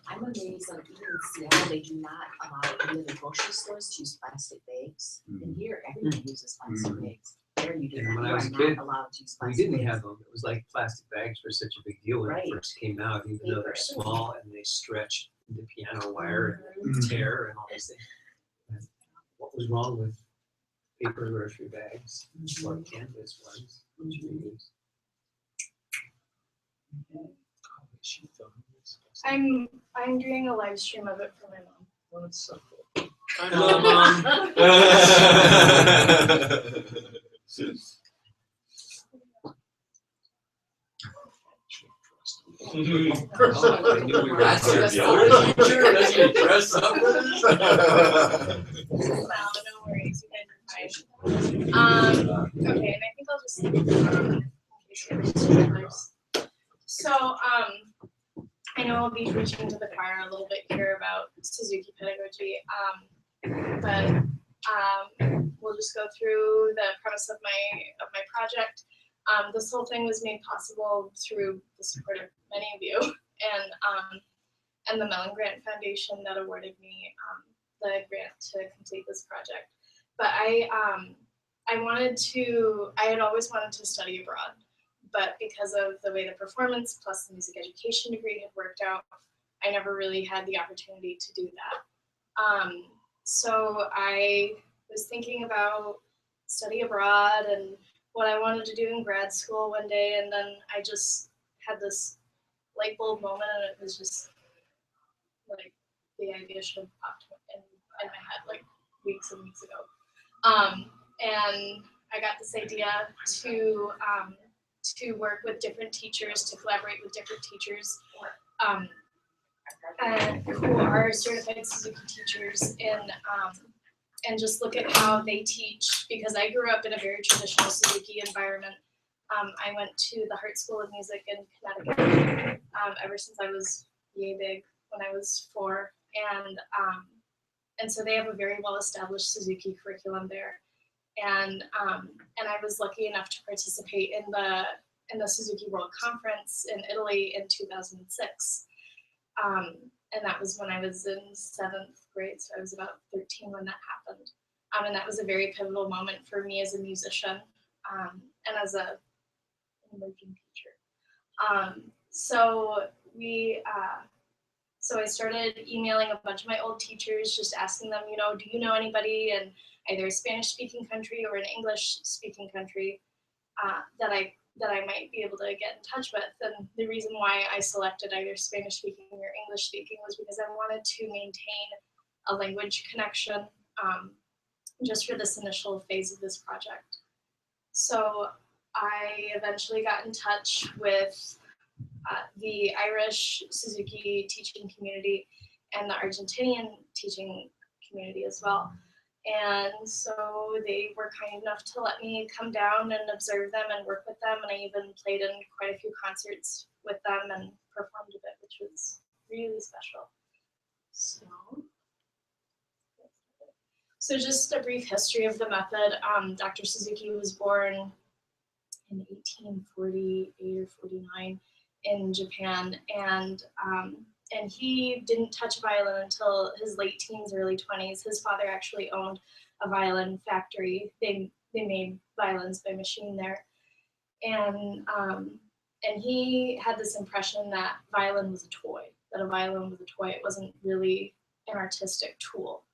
I'm amazed that even in Seattle, they do not allow any of the grocery stores to use plastic bags. And here, everyone uses plastic bags. There you do And not. when You I was are a not kid, allowed to use we plastic didn't bags. have them. It was like plastic bags were such a big deal when Right. it first came out, even though they're Paper. small and they stretch the piano wire and tear and all these things. And what was wrong with paper grocery bags or canvas ones? Which we use? I'm doing a live stream of it for my mom. Oh, that's so cool. Hello, Mom. That's your teacher? Does he dress up with us? No worries, you guys are fine. Okay, and I think I'll just in case you have any others. So I know I'll be preaching to the choir a little bit here about Suzuki pedagogy, but we'll just go through the premise of my project. This whole thing was made possible through the support of many of you, and the Mellon Grant Foundation that awarded me the grant to complete this project. But I had always wanted to study abroad, but because of the way the performance plus the music education degree had worked out, I never really had the opportunity to do that. So I was thinking about study abroad and what I wanted to do in grad school one day, and then I just had this light bulb moment, and it was just like the idea should have popped in my head like weeks and weeks ago. And I got this idea to work with different teachers, to collaborate with different teachers who are certified Suzuki teachers, and just look at how they teach, because I grew up in a very traditional Suzuki environment. I went to the Hart School of Music in Connecticut ever since I was yay big when I was 4, and so they have a very well-established Suzuki curriculum there, and I was lucky enough to participate in the Suzuki World Conference in Italy in 2006. And that was when I was in 7th grade, so I was about 13 when that happened. And that was a very pivotal moment for me as a musician and as an emerging teacher. So I started emailing a bunch of my old teachers, just asking them, do you know anybody in either a Spanish-speaking country or an English-speaking country that I might be able to get in touch with. And the reason why I selected either Spanish speaking or English speaking was because I wanted to maintain a language connection just for this initial phase of this project. So I eventually got in touch with the Irish Suzuki teaching community and the Argentinian teaching community as well. And so they were kind enough to let me come down and observe them and work with them. And I even played in quite a few concerts with them and performed a bit, which was really special. So just a brief history of the method. Dr. Suzuki was born in 1848 or 49 in Japan. And he didn't touch violin until his late teens, early 20s. His father actually owned a violin factory. They made violins by machine there. And he had this impression that violin was a toy, that a violin was a toy. It wasn't really an artistic tool.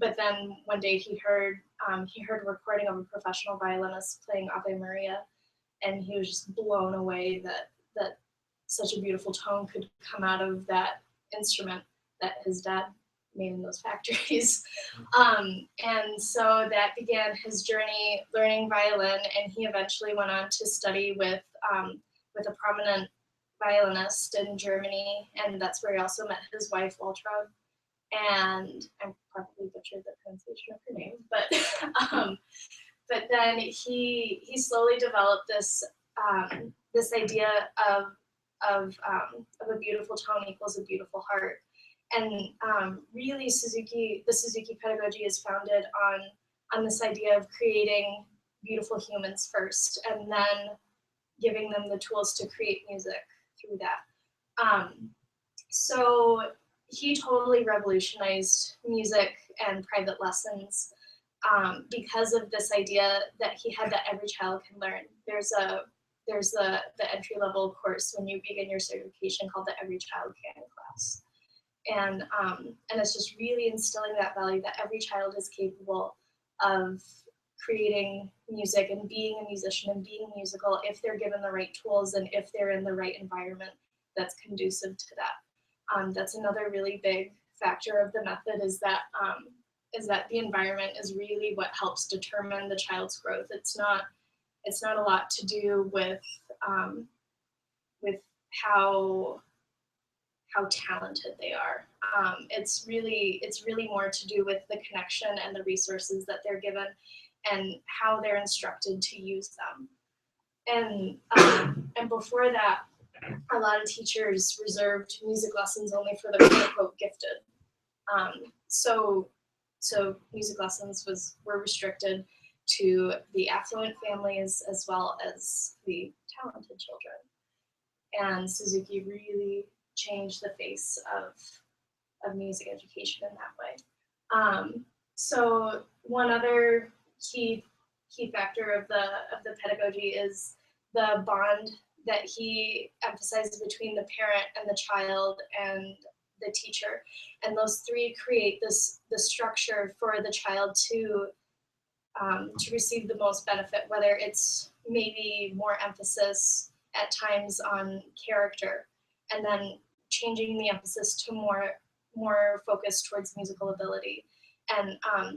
But then one day he heard a recording of a professional violinist playing Ave Maria, and he was just blown away that such a beautiful tone could come out of that instrument that his dad made in those factories. And so that began his journey learning violin, and he eventually went on to study with a prominent violinist in Germany, and that's where he also met his wife, Waltraud. And I probably butchered the pronunciation of her name, but then he slowly developed this idea of a beautiful tone equals a beautiful heart. And really the Suzuki pedagogy is founded on this idea of creating beautiful humans first, and giving them the tools to create music through that. So he totally revolutionized music and private lessons because of this idea that he had that every child can learn. There's the entry level course when you begin your certification called the Every Child Can class, and it's just really instilling that value that every child is capable of creating music and being a musician and being musical if they're given the right tools and if they're in the right environment that's conducive to that. That's another really big factor of the method is that the environment is really what helps determine the child's growth. It's not a lot to do with how talented they are. It's really more to do with the connection and the resources that they're given and how they're instructed to use them. And before that, a lot of teachers reserved music lessons only for the quote unquote gifted. So music lessons were restricted to the affluent families as well as the talented children. And Suzuki really changed the face of music education in that way. So one other key factor of the pedagogy is the bond that he emphasizes between the parent and the child and the teacher, and those three create the structure for the child to receive the most benefit, whether it's maybe more emphasis at times on character, and then changing the emphasis to more focus towards musical ability, and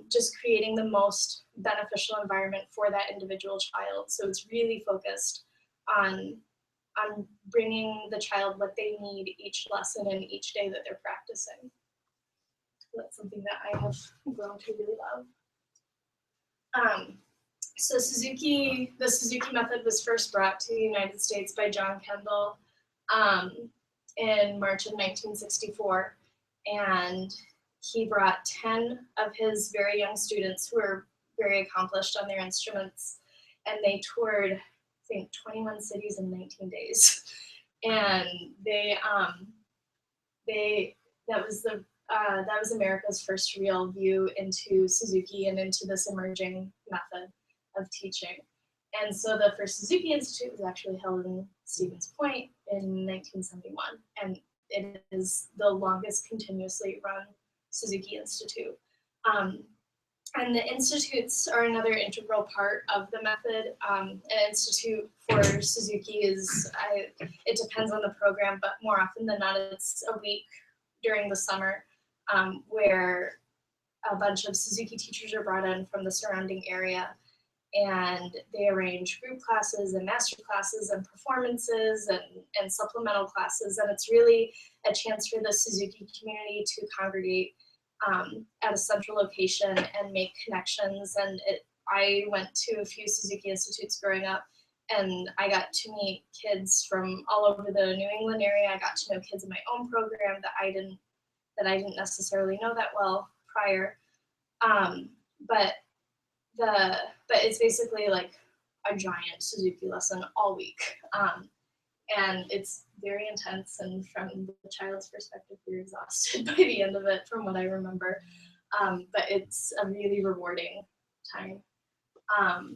just creating the most beneficial environment for that individual child. So it's really focused on bringing the child what they need each lesson and each day that they're practicing. That's something that I have grown to really love. So the Suzuki method was first brought to the United States by John Kendall in March of 1964, and he brought 10 of his very young students who were very accomplished on their instruments, and they toured, I think, 21 cities in 19 days. And that was America's first real view into Suzuki and into this emerging method of teaching. And so the first Suzuki Institute was actually held in Stevens Point in 1971, and it is the longest continuously run Suzuki Institute. And the institutes are another integral part of the method. An institute for Suzuki it depends on the program, but more often than not, it's a week during the summer where a bunch of Suzuki teachers are brought in from the surrounding area, and they arrange group classes and master classes and performances and supplemental classes. And it's really a chance for the Suzuki community to congregate at a central location and make connections. And I went to a few Suzuki Institutes growing up, and I got to meet kids from all over the New England area. I got to know kids in my own program that I didn't necessarily know that well prior. But it's basically like a giant Suzuki lesson all week. And it's very intense, and from the child's perspective, you're exhausted by the end of it, from what I remember. But it's a really rewarding time. All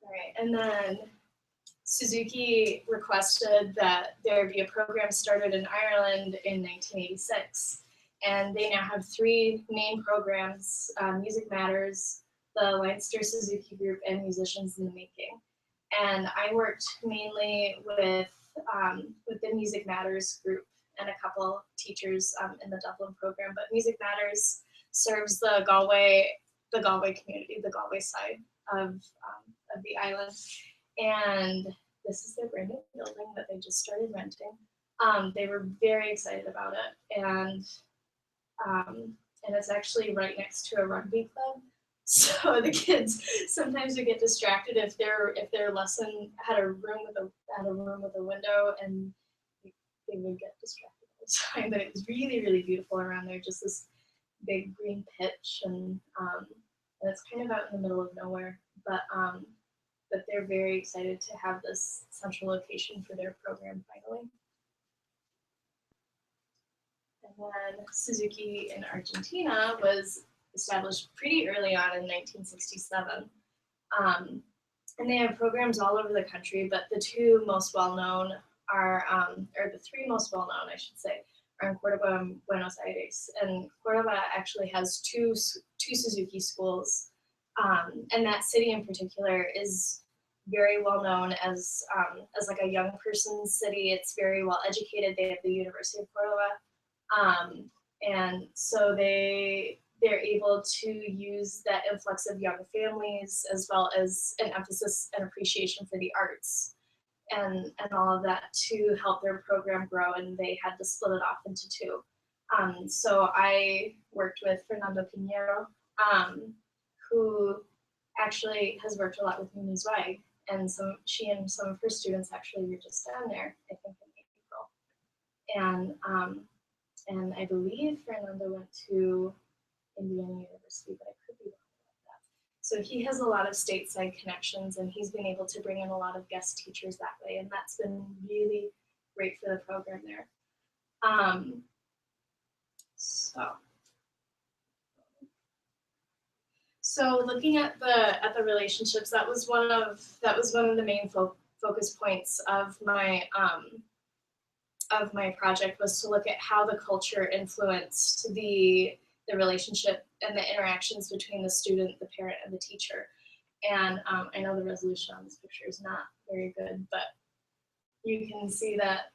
right, and then Suzuki requested that there be a program started in Ireland in 1986. And they now have 3 main programs: Music Matters, the Leinster Suzuki Group, and Musicians in the Making. And I worked mainly with the Music Matters group and a couple teachers in the Dublin program. But Music Matters serves the Galway community, the Galway side of the island. And this is their brand new building that they just started renting. They were very excited about it, and it's actually right next to a rugby club. So the kids sometimes would get distracted if their lesson had a room with a window, and they would get distracted all the time. But it was really, really beautiful around there. Just this big green pitch, and it's kind of out in the middle of nowhere. but they're very excited to have this central location for their program finally. And then Suzuki in Argentina was established pretty early on in 1967. And they have programs all over the country, but the two most well-known are, or the three most well-known, I should say, are in Cordoba and Buenos Aires. And Cordoba actually has two Suzuki schools. And that city in particular is very well known as like a young person's city. It's very well educated. They have the University of Cordoba. And so they're able to use that influx of young families as well as an emphasis and appreciation for the arts and all of that to help their program grow, and they had to split it off into two. So I worked with Fernando Pinheiro, who actually has worked a lot with Mimi Zweig, and she and some of her students actually were just down there, I think in April. And I believe Fernando went to Indiana University, but I could be wrong about that. So he has a lot of stateside connections, and he's been able to bring in a lot of guest teachers that way, and that's been really great for the program there. So looking at the relationships, that was one of the main focus points of my project, was to look at how the culture influenced the relationship and the interactions between the student, the parent, and the teacher. And I know the resolution on this picture is not very good, but you can see that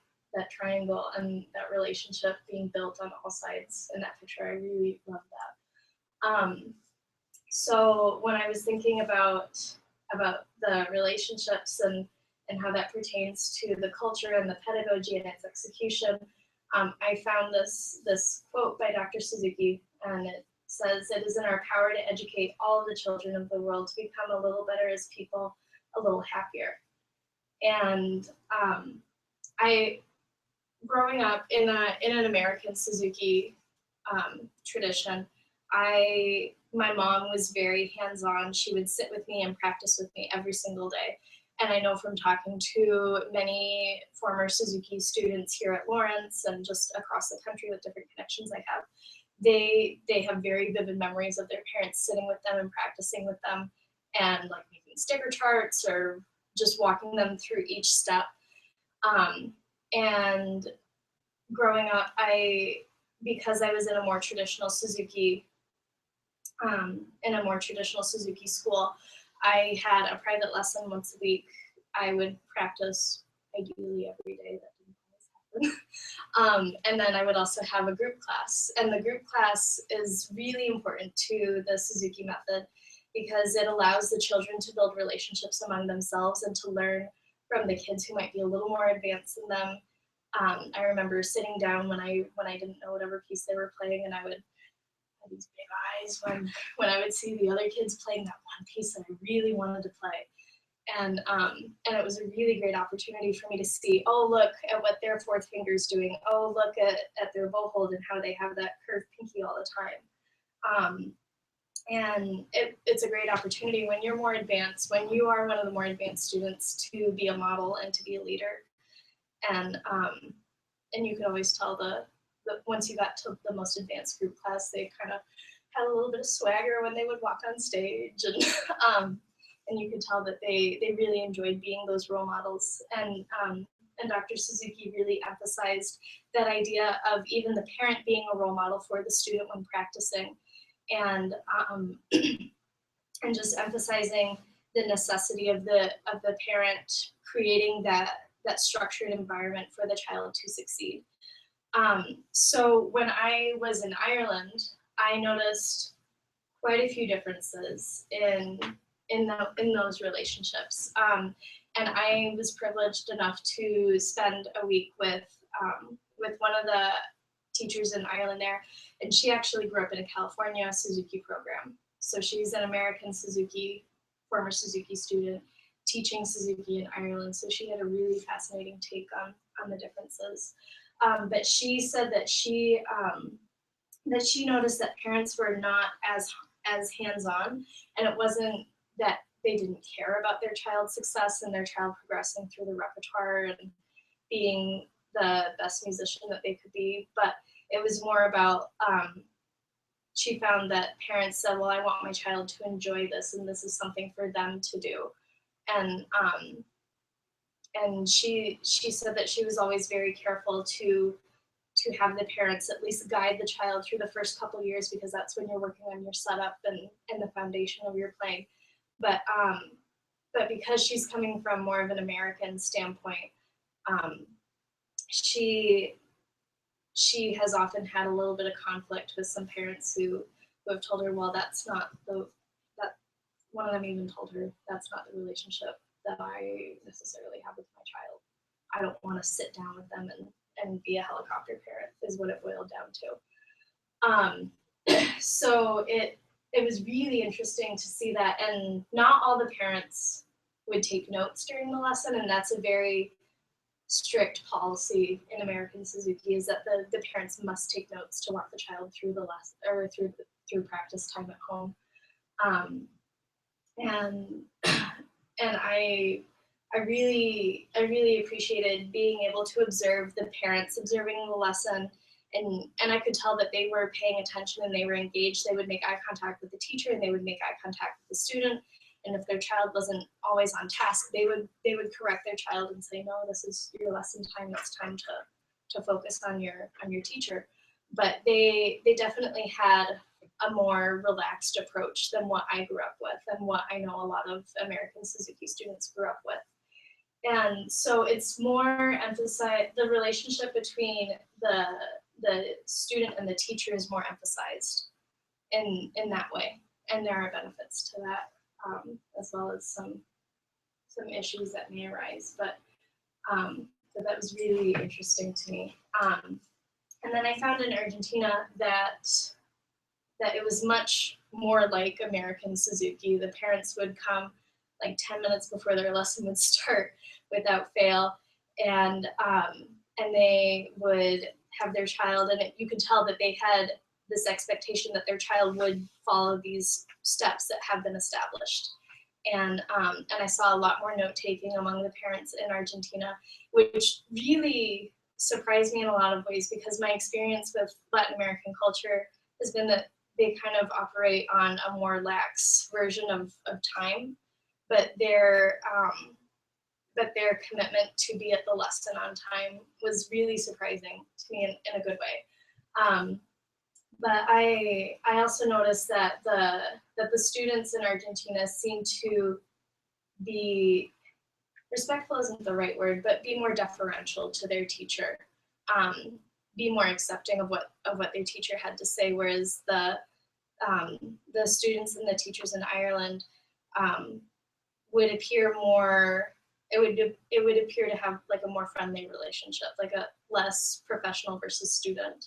triangle and that relationship being built on all sides in that picture. I really love that. So when I was thinking about the relationships and how that pertains to the culture and the pedagogy and its execution, I found this quote by Dr. Suzuki, and it says, "It is in our power to educate all of the children of the world to become a little better as people, a little happier." And growing up in an American Suzuki tradition, my mom was very hands-on. She would sit with me and practice with me every single day. And I know from talking to many former Suzuki students here at Lawrence and just across the country with different connections I have, they have very vivid memories of their parents sitting with them and practicing with them and like making sticker charts or just walking them through each step. And growing up, because I was in a more traditional Suzuki school, I had a private lesson once a week. I would practice ideally every day. That didn't always happen. And then I would also have a group class. And the group class is really important to the Suzuki method because it allows the children to build relationships among themselves and to learn from the kids who might be a little more advanced than them. I remember sitting down when I didn't know whatever piece they were playing, and I would have these big eyes when I would see the other kids playing that one piece that I really wanted to play. And it was a really great opportunity for me to see, oh, look at what their fourth finger's doing. Oh, look at their bow hold and how they have that curved pinky all the time. And it's a great opportunity when you're more advanced, when you are one of the more advanced students, to be a model and to be a leader. And you could always tell once you got to the most advanced group class, they kind of had a little bit of swagger when they would walk on stage, and you could tell that they really enjoyed being those role models. And Dr. Suzuki really emphasized that idea of even the parent being a role model for the student when practicing, and just emphasizing the necessity of the parent creating that structured environment for the child to succeed. So when I was in Ireland, I noticed quite a few differences in those relationships. And I was privileged enough to spend a week with one of the teachers in Ireland there, and she actually grew up in a California Suzuki program. So she's an American Suzuki, former Suzuki student, teaching Suzuki in Ireland. So she had a really fascinating take on the differences. But she said that she noticed that parents were not as hands-on, and it wasn't that they didn't care about their child's success and their child progressing through the repertoire and being the best musician that they could be, but it was more about, she found that parents said, well, I want my child to enjoy this, and this is something for them to do. And she said that she was always very careful to have the parents at least guide the child through the first couple years, because that's when you're working on your setup and the foundation of your playing. But because she's coming from more of an American standpoint, she has often had a little bit of conflict with some parents who have told her, well, that's not that one of them even told her, that's not the relationship that I necessarily have with my child. I don't want to sit down with them and be a helicopter parent, is what it boiled down to. So it was really interesting to see that, and not all the parents would take notes during the lesson, and that's a very strict policy in American Suzuki, is that the parents must take notes to walk the child through the lesson or through practice time at home. And I really appreciated being able to observe the parents observing the lesson, and I could tell that they were paying attention and they were engaged. They would make eye contact with the teacher and they would make eye contact with the student. And if their child wasn't always on task, they would correct their child and say, no, this is your lesson time. It's time to focus on your teacher. But they definitely had a more relaxed approach than what I grew up with and what I know a lot of American Suzuki students grew up with. And so it's more emphasized, the relationship between the student and the teacher is more emphasized in that way. And there are benefits to that, as well as some issues that may arise. But that was really interesting to me. And then I found in Argentina that it was much more like American Suzuki. The parents would come like 10 minutes before their lesson would start without fail, and they would have their child, and you could tell that they had this expectation that their child would follow these steps that have been established. And I saw a lot more note taking among the parents in Argentina, which really surprised me in a lot of ways, because my experience with Latin American culture has been that they kind of operate on a more lax version of time, but their commitment to be at the lesson on time was really surprising to me in a good way. But I also noticed that the students in Argentina seem to be, respectful isn't the right word, but be more deferential to their teacher, be more accepting of what their teacher had to say, whereas the students and the teachers in Ireland would appear more, it would appear to have like a more friendly relationship, like a less professional versus student.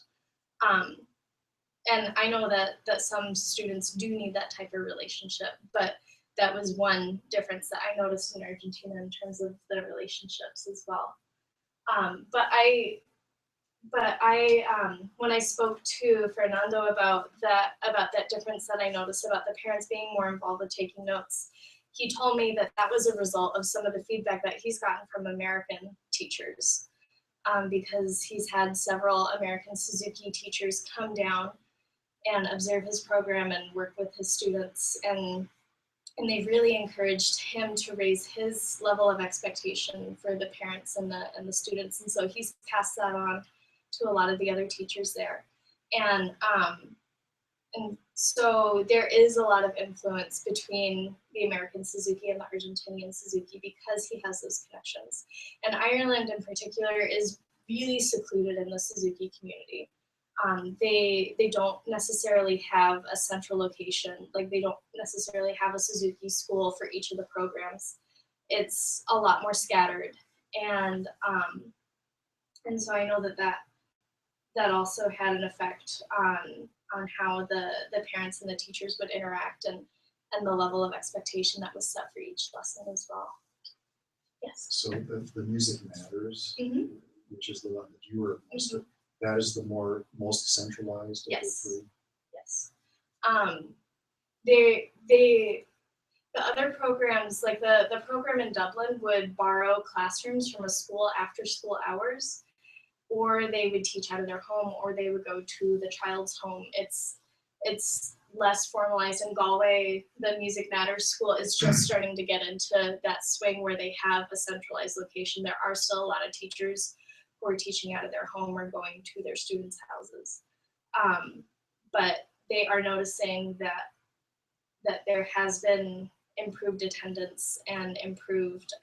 And I know that some students do need that type of relationship, but that was one difference that I noticed in Argentina in terms of the relationships as well. But I when I spoke to Fernando about that difference that I noticed about the parents being more involved with taking notes, he told me that was a result of some of the feedback that he's gotten from American teachers, because he's had several American Suzuki teachers come down and observe his program and work with his students, and they've really encouraged him to raise his level of expectation for the parents and the students, and so he's passed that on to a lot of the other teachers there. And so there is a lot of influence between the American Suzuki and the Argentinian Suzuki because he has those connections. And Ireland in particular is really secluded in the Suzuki community. They don't necessarily have a central location, like they don't necessarily have a Suzuki school for each of the programs. It's a lot more scattered. And so I know that also had an effect on how the parents and the teachers would interact, and the level of expectation that was set for each lesson as well. Yes. So the music matters, Mm-hmm. which is the one that you were most of, that is the most centralized of Yes. the three. Yes. They the other programs, like the program in Dublin would borrow classrooms from a school after school hours, or they would teach out of their home, or they would go to the child's home. It's less formalized. In Galway, the Music Matters school is just starting to get into that swing where they have a centralized location. There are still a lot of teachers who are teaching out of their home or going to their students' houses. But they are noticing that there has been improved attendance and improved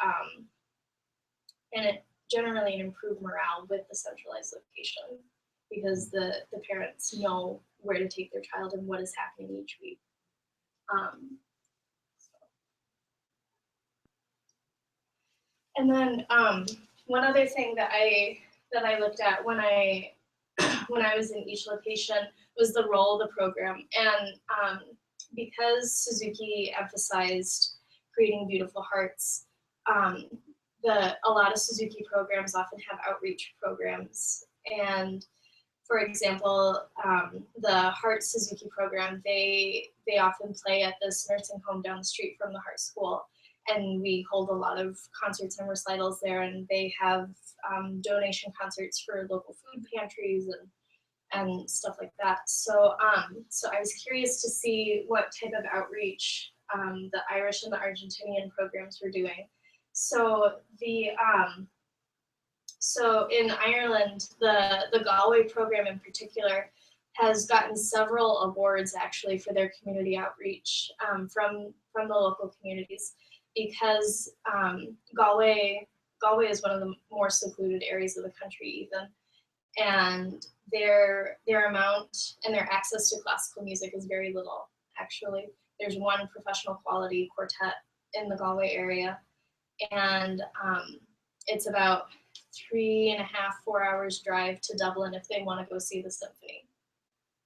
generally an improved morale with the centralized location, because the parents know where to take their child and what is happening each week. And then one other thing that I looked at when I was in each location was the role of the program. And because Suzuki emphasized creating beautiful hearts, a lot of Suzuki programs often have outreach programs. And for example, the Heart Suzuki program, they often play at this nursing home down the street from the Heart School. And we hold a lot of concerts and recitals there, and they have donation concerts for local food pantries and stuff like that. So so I was curious to see what type of outreach the Irish and the Argentinian programs were doing. So so in Ireland, the Galway program in particular has gotten several awards actually for their community outreach from the local communities, because Galway is one of the more secluded areas of the country even, and their amount and their access to classical music is very little actually. There's one professional quality quartet in the Galway area, and it's about 3.5, 4 hours drive to Dublin if they want to go see the symphony.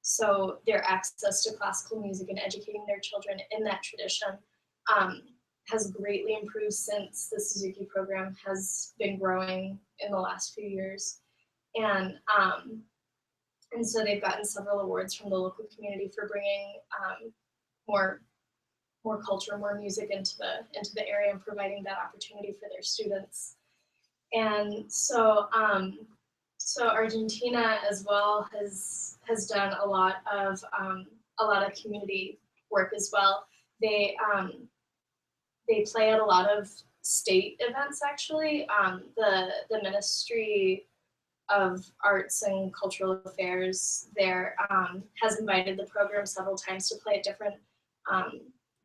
So their access to classical music and educating their children in that tradition has greatly improved since the Suzuki program has been growing in the last few years. And so they've gotten several awards from the local community for bringing more culture, more music into the area and providing that opportunity for their students. And so so Argentina as well has done a lot of community work as well. They play at a lot of state events actually. The Ministry of Arts and Cultural Affairs there has invited the program several times to play at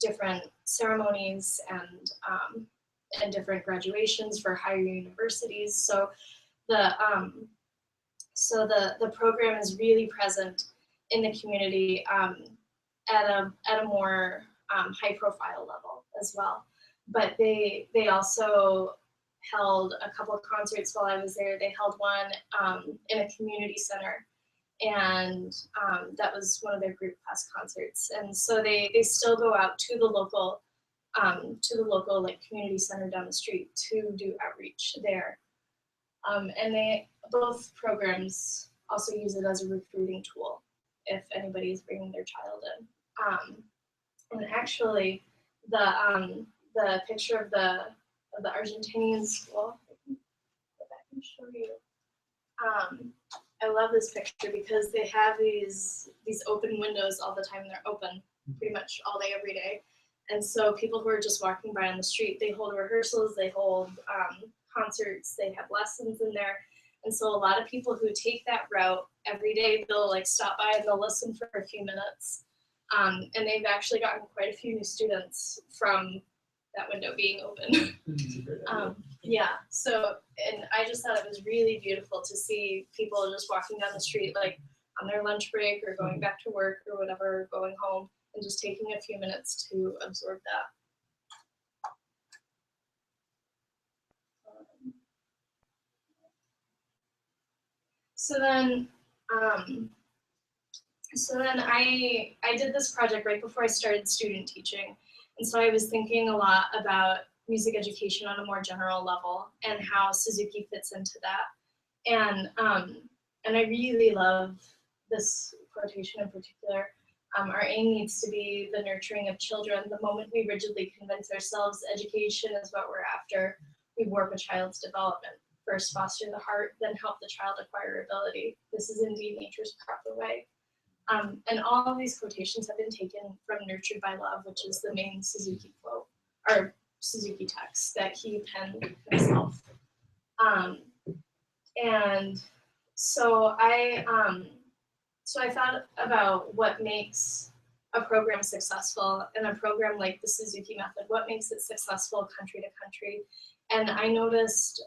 different ceremonies and different graduations for higher universities. So the program is really present in the community at a more high profile level as well. But they also held a couple of concerts while I was there. They held one in a community center, and that was one of their group class concerts. And so they still go out to the local like community center down the street to do outreach there. And both programs also use it as a recruiting tool if anybody is bringing their child in. And actually, the picture of the Argentinian school, I can go back and show you. I love this picture because they have these open windows all the time. They're open pretty much all day, every day. And so people who are just walking by on the street, they hold rehearsals, they hold concerts, they have lessons in there. And so a lot of people who take that route every day, they'll like stop by and they'll listen for a few minutes. And they've actually gotten quite a few new students from that window being open. Yeah, so, and I just thought it was really beautiful to see people just walking down the street, like on their lunch break or going back to work or whatever, going home, and just taking a few minutes to absorb that. So then I did this project right before I started student teaching. And so I was thinking a lot about music education on a more general level and how Suzuki fits into that. And I really love this quotation in particular. Our aim needs to be the nurturing of children. The moment we rigidly convince ourselves education is what we're after, we warp a child's development. First foster the heart, then help the child acquire ability. This is indeed nature's proper way. And all of these quotations have been taken from Nurtured by Love, which is the main Suzuki quote, or Suzuki text that he penned himself. And so I thought about what makes a program successful, and a program like the Suzuki method, what makes it successful country to country. And I noticed,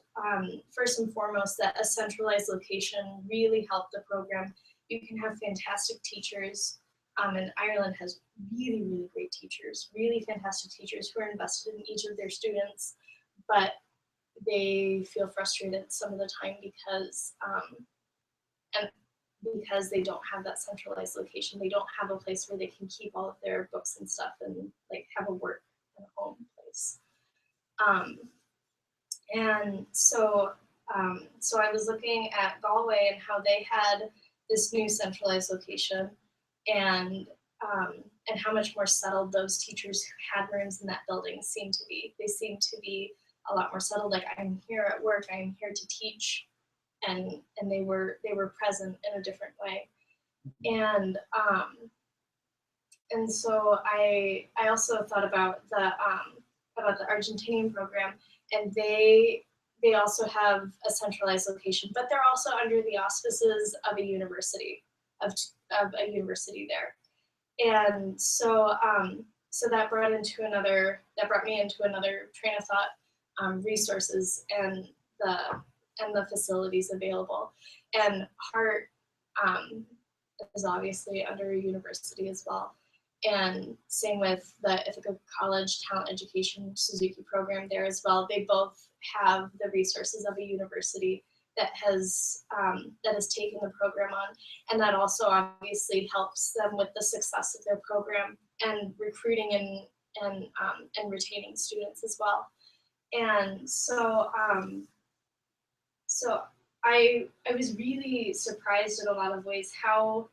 first and foremost, that a centralized location really helped the program. You can have fantastic teachers, and Ireland has really, really great teachers, really fantastic teachers who are invested in each of their students, but they feel frustrated some of the time because they don't have that centralized location. They don't have a place where they can keep all of their books and stuff and like have a work and a home place. And so I was looking at Galway and how they had this new centralized location, and how much more settled those teachers who had rooms in that building seemed to be. They seemed to be a lot more settled. Like, I'm here at work, I'm here to teach, and they were present in a different way. And so I also thought about the Argentinian program, and they also have a centralized location, but they're also under the auspices of a university, of a university there. And so that brought me into another train of thought, resources and the facilities available. And Hart is obviously under a university as well. And same with the Ithaca College Talent Education Suzuki program there as well. They both have the resources of a university that has taken the program on, and that also obviously helps them with the success of their program and recruiting and retaining students as well. And so I was really surprised in a lot of ways how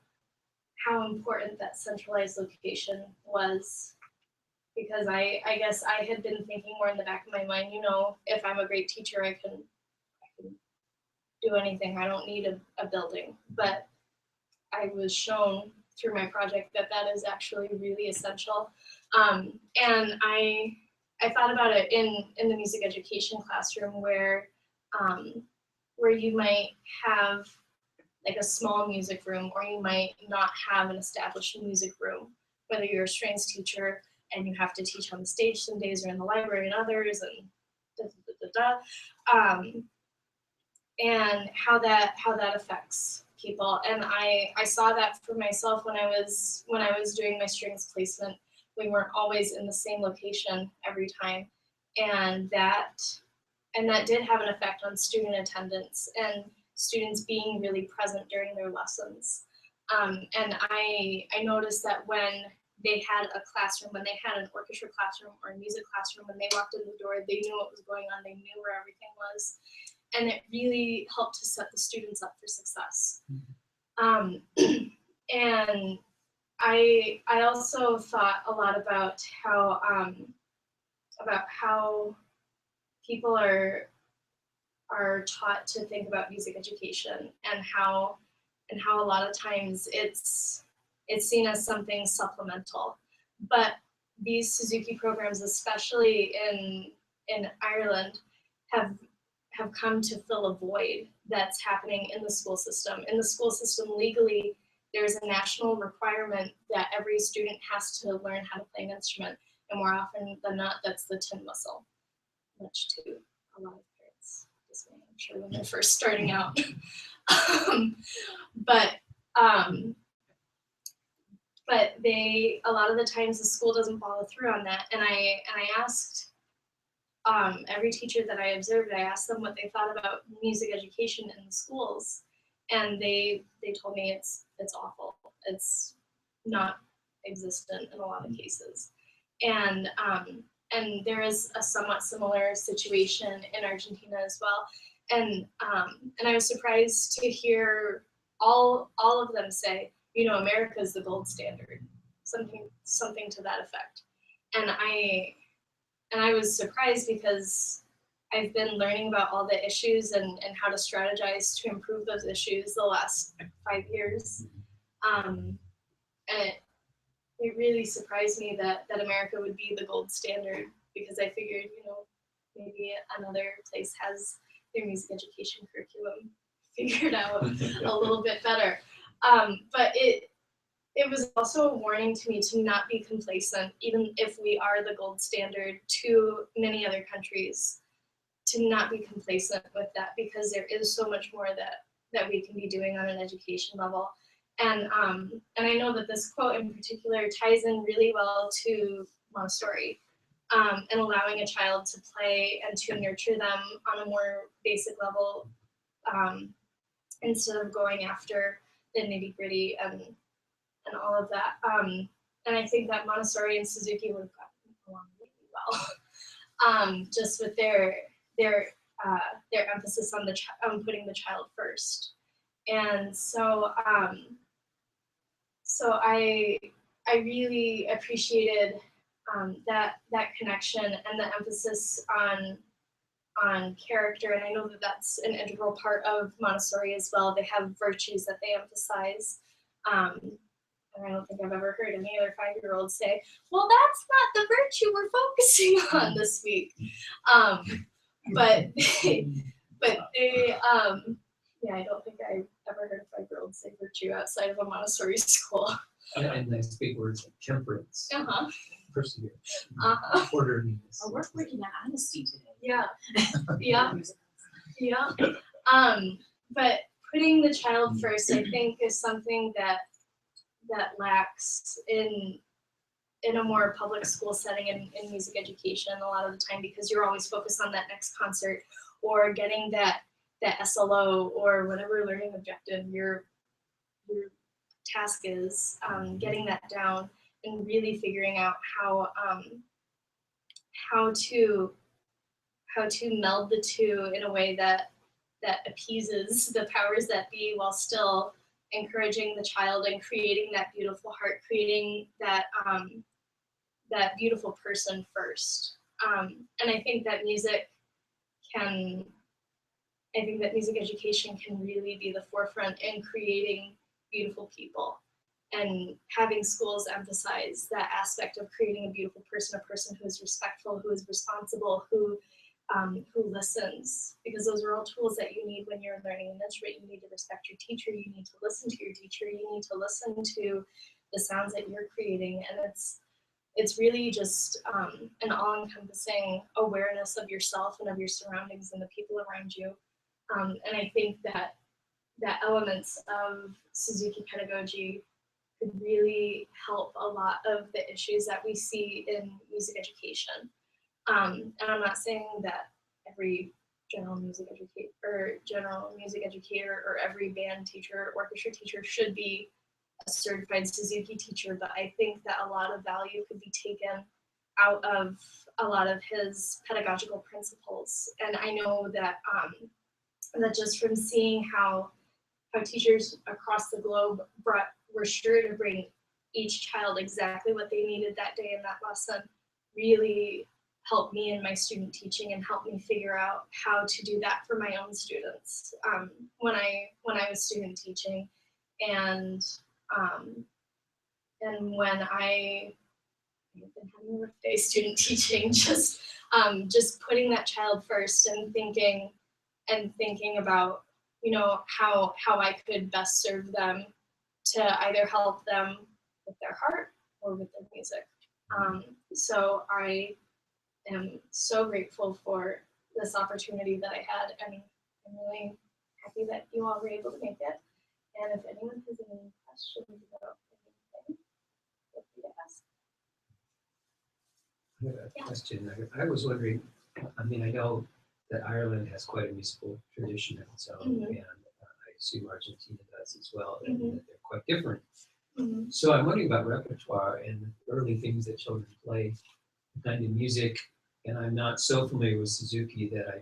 important that centralized location was, because I guess I had been thinking more in the back of my mind, if I'm a great teacher, I can do anything. I don't need a building. But I was shown through my project that is actually really essential. And I thought about it in the music education classroom where you might have like a small music room, or you might not have an established music room, whether you're a strings teacher and you have to teach on the stage some days, or in the library and others, and how that affects people. And I saw that for myself when I was doing my strings placement. We weren't always in the same location every time, and that did have an effect on student attendance and students being really present during their lessons. And I noticed that when they had a classroom, when they had an orchestra classroom or a music classroom, when they walked in the door, they knew what was going on, they knew where everything was. And it really helped to set the students up for success. And I also thought a lot about how people are taught to think about music education, and how a lot of times it's seen as something supplemental. But these Suzuki programs, especially in Ireland, have come to fill a void that's happening in the school system. In the school system, legally, there's a national requirement that every student has to learn how to play an instrument, and more often than not, that's the tin whistle, much to a lot of parents' dismay, I'm sure, when they're first starting out. But they, a lot of the times, the school doesn't follow through on that. And I asked every teacher that I observed, I asked them what they thought about music education in the schools, and they told me it's awful. It's not existent in a lot of cases. And there is a somewhat similar situation in Argentina as well. And I was surprised to hear all of them say, America is the gold standard. something to that effect. And I was surprised because I've been learning about all the issues and how to strategize to improve those issues the last 5 years. And it really surprised me that America would be the gold standard, because I figured, maybe another place has their music education curriculum figured out a little bit better. But it was also a warning to me to not be complacent, even if we are the gold standard to many other countries, to not be complacent with that, because there is so much more that we can be doing on an education level. And I know that this quote in particular ties in really well to Montessori, and allowing a child to play and to nurture them on a more basic level, instead of going after the nitty-gritty and all of that. And I think that Montessori and Suzuki would have gotten along really well, just with their emphasis on putting the child first. And so I really appreciated that connection and the emphasis on character. And I know that that's an integral part of Montessori as well. They have virtues that they emphasize. And I don't think I've ever heard any other 5-year-old say, well, that's not the virtue we're focusing on this week. But they, yeah, I don't think I've ever heard a 5-year-old say virtue outside of a Montessori school. And nice big words like temperance, perseverance, orderliness. Oh, we're working on honesty today. Yeah, yeah, yeah. But putting the child first, I think, is something that lacks in a more public school setting in music education a lot of the time, because you're always focused on that next concert or getting that SLO or whatever learning objective your task is, getting that down and really figuring out how to meld the two in a way that appeases the powers that be, while still encouraging the child and creating that beautiful heart, creating that beautiful person first. And I think that music education can really be the forefront in creating beautiful people, and having schools emphasize that aspect of creating a beautiful person, a person who is respectful, who is responsible, who listens, because those are all tools that you need when you're learning an instrument. You need to respect your teacher, you need to listen to your teacher, you need to listen to the sounds that you're creating, and it's really just an all-encompassing awareness of yourself and of your surroundings and the people around you. And I think that elements of Suzuki pedagogy could really help a lot of the issues that we see in music education. And I'm not saying that every general music educator or every band teacher or orchestra teacher should be a certified Suzuki teacher, but I think that a lot of value could be taken out of a lot of his pedagogical principles. And I know that that just from seeing how teachers across the globe were sure to bring each child exactly what they needed that day in that lesson, really helped me in my student teaching and helped me figure out how to do that for my own students when I was student teaching, and when I've been having a rough day student teaching, just putting that child first and thinking about, how I could best serve them to either help them with their heart or with their music. So I am so grateful for this opportunity that I had, and I'm really happy that you all were able to make it. And if anyone has any questions about anything, feel free to ask. I have a question. I was wondering, I know that Ireland has quite a musical tradition of its own, and I assume Argentina does as well, and that they're quite different. So I'm wondering about repertoire and the early things that children play, the kind of music, and I'm not so familiar with Suzuki that I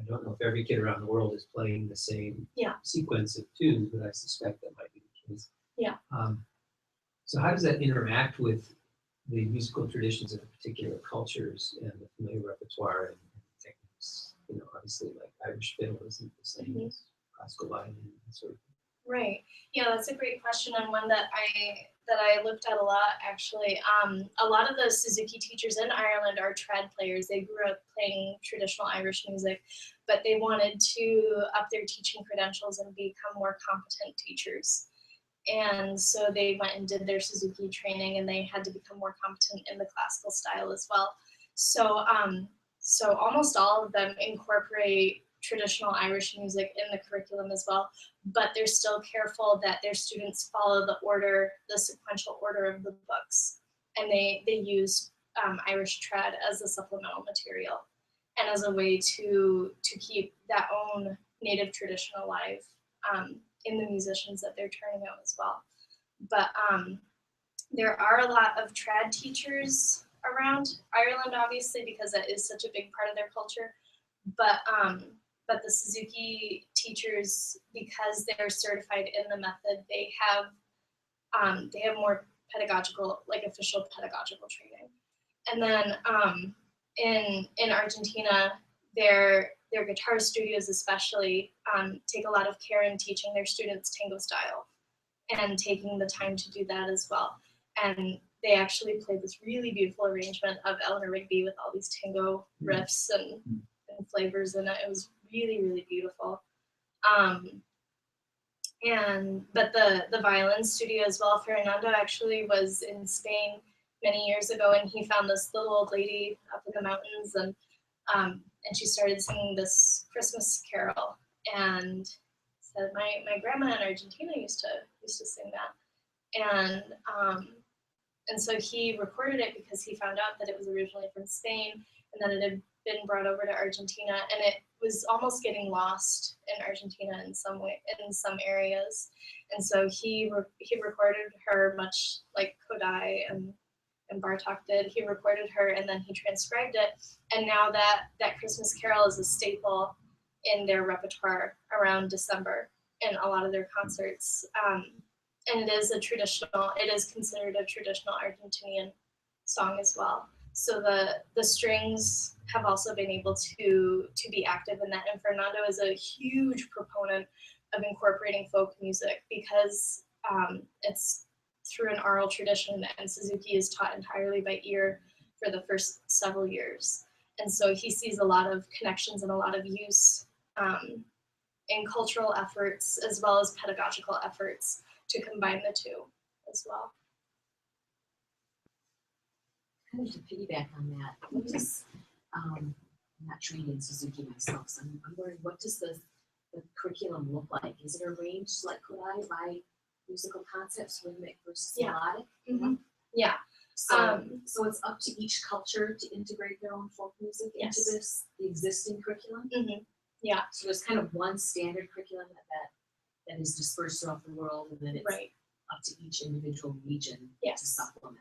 don't know if every kid around the world is playing the same sequence of tunes, but I suspect that might be the case. Yeah. So how does that interact with the musical traditions of particular cultures and the familiar repertoire and techniques? You know, obviously, like Irish fiddle isn't the same as classical violin and sort of. Right. Yeah, that's a great question, and one that I looked at a lot actually. A lot of the Suzuki teachers in Ireland are trad players. They grew up playing traditional Irish music, but they wanted to up their teaching credentials and become more competent teachers. And so they went and did their Suzuki training, and they had to become more competent in the classical style as well. So so almost all of them incorporate traditional Irish music in the curriculum as well, but they're still careful that their students follow the sequential order of the books, and they use Irish trad as a supplemental material and as a way to keep that own native tradition alive in the musicians that they're turning out as well. But there are a lot of trad teachers around Ireland, obviously, because that is such a big part of their culture. But the Suzuki teachers, because they're certified in the method, they have more pedagogical, like official pedagogical training. And then in Argentina, their guitar studios especially take a lot of care in teaching their students tango style and taking the time to do that as well. And they actually played this really beautiful arrangement of Eleanor Rigby with all these tango riffs and flavors in it. It was really, really beautiful. But the violin studio as well, Fernando actually was in Spain many years ago, and he found this little old lady up in the mountains, and she started singing this Christmas carol, and said my grandma in Argentina used to sing that, and so he recorded it because he found out that it was originally from Spain and that it had been brought over to Argentina, and it was almost getting lost in Argentina in some way, in some areas. And so he recorded her, much like Kodai and Bartok did. He recorded her and then he transcribed it. And now that Christmas carol is a staple in their repertoire around December in a lot of their concerts. And it is considered a traditional Argentinian song as well. So the strings have also been able to be active in that. And Fernando is a huge proponent of incorporating folk music because it's through an oral tradition, and Suzuki is taught entirely by ear for the first several years. And so he sees a lot of connections and a lot of use in cultural efforts as well as pedagogical efforts to combine the two as well. Kind of to piggyback on that, what does, I'm not trained in Suzuki myself, so I'm wondering, what does the curriculum look like? Is it arranged like Kodai by musical concepts, rhythmic versus melodic? Mm-hmm. Yeah. So it's up to each culture to integrate their own folk music into Yes. the existing curriculum? Mm-hmm. Yeah. So there's kind of one standard curriculum that is dispersed throughout the world, and then it's Right. up to each individual region to Yes. supplement.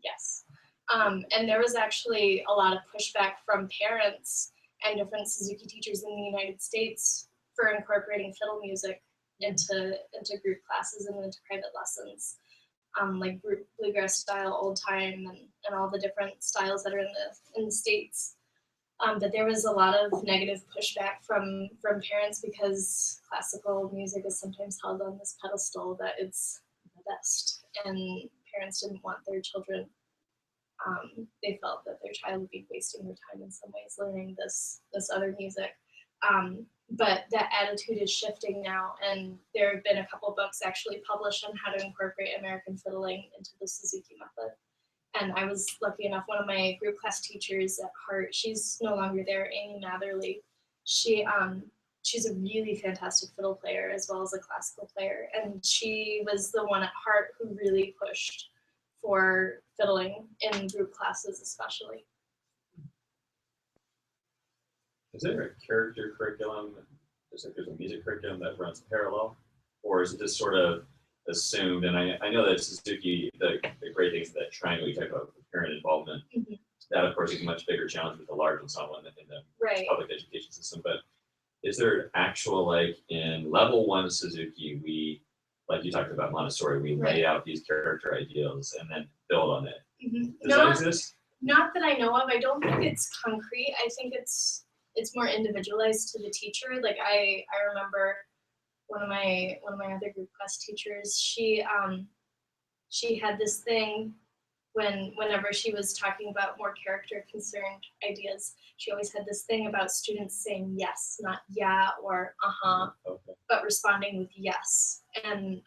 Yes. And there was actually a lot of pushback from parents and different Suzuki teachers in the United States for incorporating fiddle music into group classes and into private lessons, like group bluegrass style, old time, and all the different styles that are in the States. But there was a lot of negative pushback from parents because classical music is sometimes held on this pedestal that it's the best, and parents didn't want their children. They felt that their child would be wasting their time in some ways learning this other music. But that attitude is shifting now, and there have been a couple books actually published on how to incorporate American fiddling into the Suzuki method. And I was lucky enough, one of my group class teachers at Hart, she's no longer there, Amy Matherly, she's a really fantastic fiddle player as well as a classical player. And she was the one at Hart who really pushed for fiddling in group classes especially. Is there a character curriculum, just like there's a music curriculum that runs parallel? Or is it just sort of assumed? And I know that Suzuki, the great things that triangle you talk about with parent involvement, Mm-hmm. that of course is a much bigger challenge with a large ensemble in the Right. public education system. But is there actual, like in level 1 Suzuki, we like you talked about Montessori, we lay out these character ideals and then build on it. Does that Not, exist? not that I know of. I don't think it's concrete. I think it's more individualized to the teacher. Like I remember one of my other group class teachers, she had this thing whenever she was talking about more character concerned ideas, she always had this thing about students saying yes, not yeah or uh-huh, Okay. but responding with yes, and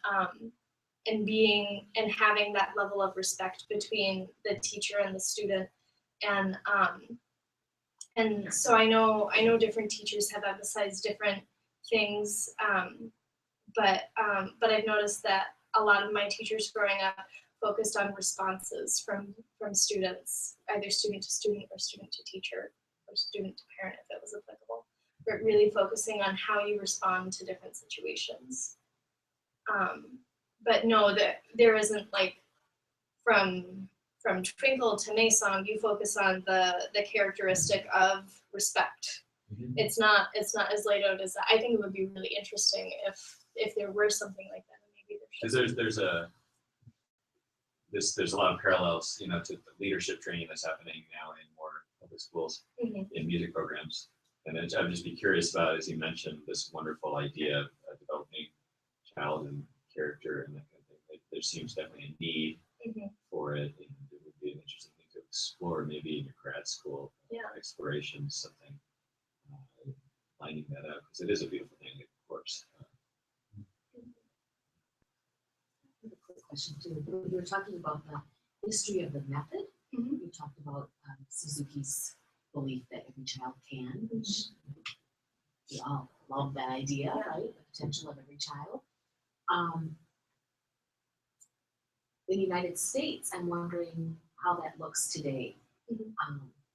having that level of respect between the teacher and the student, and so I know different teachers have emphasized different things, but I've noticed that a lot of my teachers growing up focused on responses from students, either student to student or student to teacher or student to parent if it was applicable, but really focusing on how you respond to different situations. But no, that there isn't like from Twinkle to Maysong, you focus on the characteristic of respect. Mhm. It's not as laid out as that. I think it would be really interesting if there were something like that. Maybe there should. There's a lot of parallels, to the leadership training that's happening now in more public schools in music programs. And then I would just be curious about, as you mentioned, this wonderful idea of developing child and character and that kind of thing. There seems definitely a need for it, and it would be an interesting thing to explore, maybe in your grad school exploration, something lining that up, because it is a beautiful thing, of course. I have a quick question too. We were talking about the history of the method. We talked about Suzuki's belief that every child can, which we all love that idea, right? The potential of every child. In the United States, I'm wondering how that looks today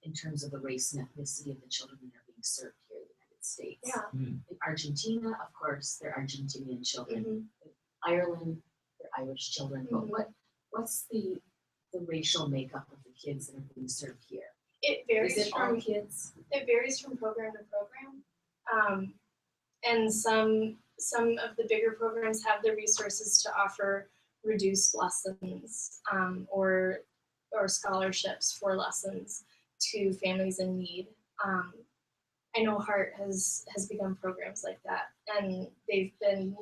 in terms of the race and ethnicity of the children that are being served here in the United States. Yeah. In Argentina, of course, they're Argentinian children. In Ireland, they're Irish children. But what's the racial makeup of the kids that are being served here? It varies Is it all from kids? It varies from program to program, and some of the bigger programs have the resources to offer reduced lessons or scholarships for lessons to families in need. I know Hart has begun programs like that, and they've been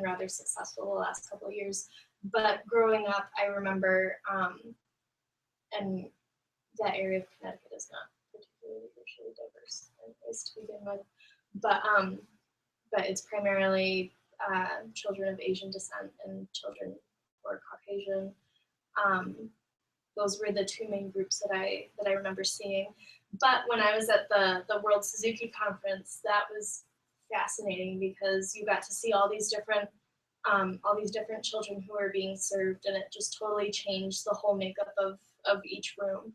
rather successful the last couple of years. But growing up, I remember, and that area of Connecticut is not particularly racially diverse anyways to begin with, but it's primarily children of Asian descent and children who are Caucasian. Those were the two main groups that I remember seeing. But when I was at the World Suzuki conference, that was fascinating because you got to see all these different children who were being served, and it just totally changed the whole makeup of each room.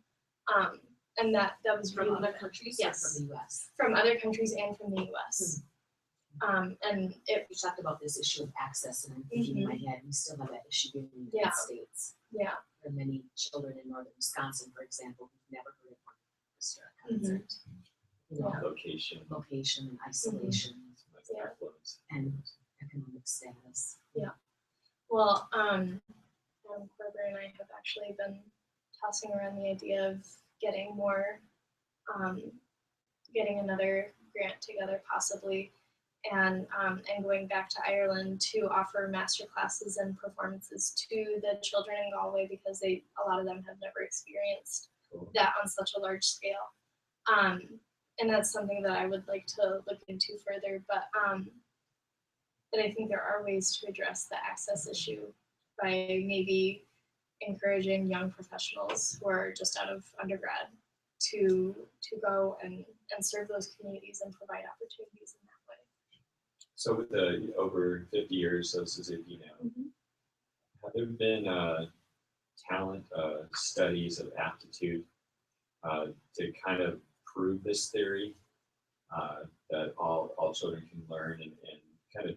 And that was From really other countries or yes, from the US? from other countries and from the US. And You talked about this issue of access, and I'm thinking in my head, we still have that issue here in the United States. yeah, There are many children in northern Wisconsin, for example, who've never heard of an orchestra concert. You know, Location, location and isolation Yeah. influence. and economic status. well, Corbett and I have actually been tossing around the idea of getting another grant together possibly, and going back to Ireland to offer master classes and performances to the children in Galway, because a lot of them have never experienced that on such a large scale. And that's something that I would like to look into further, but I think there are ways to address the access issue by maybe encouraging young professionals who are just out of undergrad to go and serve those communities and provide opportunities in that way. So with the over 50 years of Suzuki now, have there been talent studies of aptitude to kind of prove this theory that all children can learn, and kind of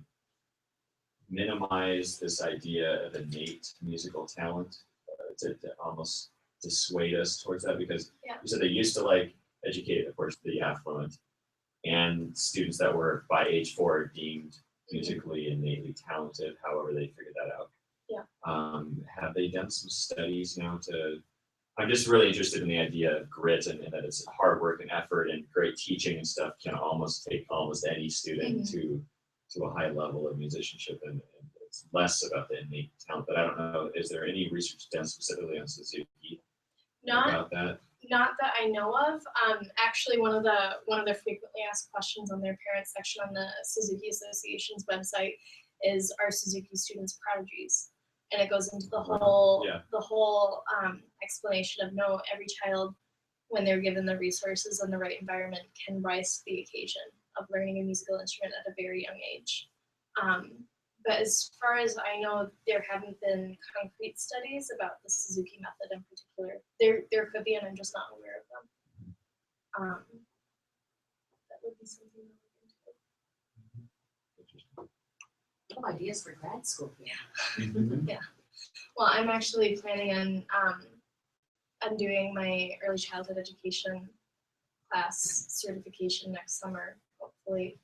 minimize this idea of innate musical talent to almost dissuade us towards that? Because you said they used to educate, of course, the affluent and students that were by age 4 deemed musically innately talented, however they figured that out. Yeah. Have they done some studies now to, I'm just really interested in the idea of grit and that it's hard work and effort and great teaching and stuff can almost take almost any student to a high level of musicianship, and it's less about the innate talent. But I don't know, is there any research done specifically on Suzuki about that? Not that I know of. Actually, one of the frequently asked questions on their parent section on the Suzuki Association's website is, are Suzuki students prodigies? And it goes into the whole explanation of no, every child, when they're given the resources and the right environment, can rise to the occasion of learning a musical instrument at a very young age. But as far as I know, there haven't been concrete studies about the Suzuki method in particular. There could be, and I'm just not aware of them. That would be something to look into. What ideas for grad school? Yeah. Well, I'm actually planning on doing my early childhood education class certification next summer, hopefully,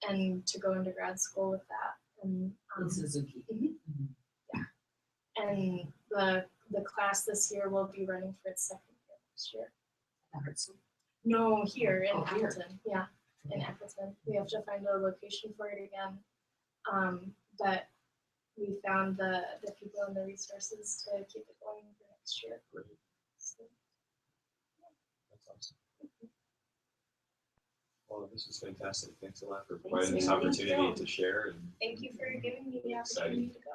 and to go into grad school with that. And In Suzuki. yeah, and the class this year will be running for its second year next year. That hurts. No, here in Oh, here. Appleton. Yeah, in Appleton. We have to find a location for it again. But we found the people and the resources to keep it going for next year. Great. So, That's awesome. Well, this is fantastic. Thanks a lot for Thanks, providing this Mary. opportunity to share. thank you for giving me the Exciting. opportunity to go.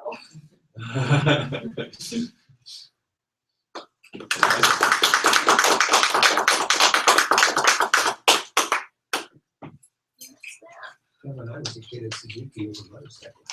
When I was a kid at Suzuki, it was a motorcycle.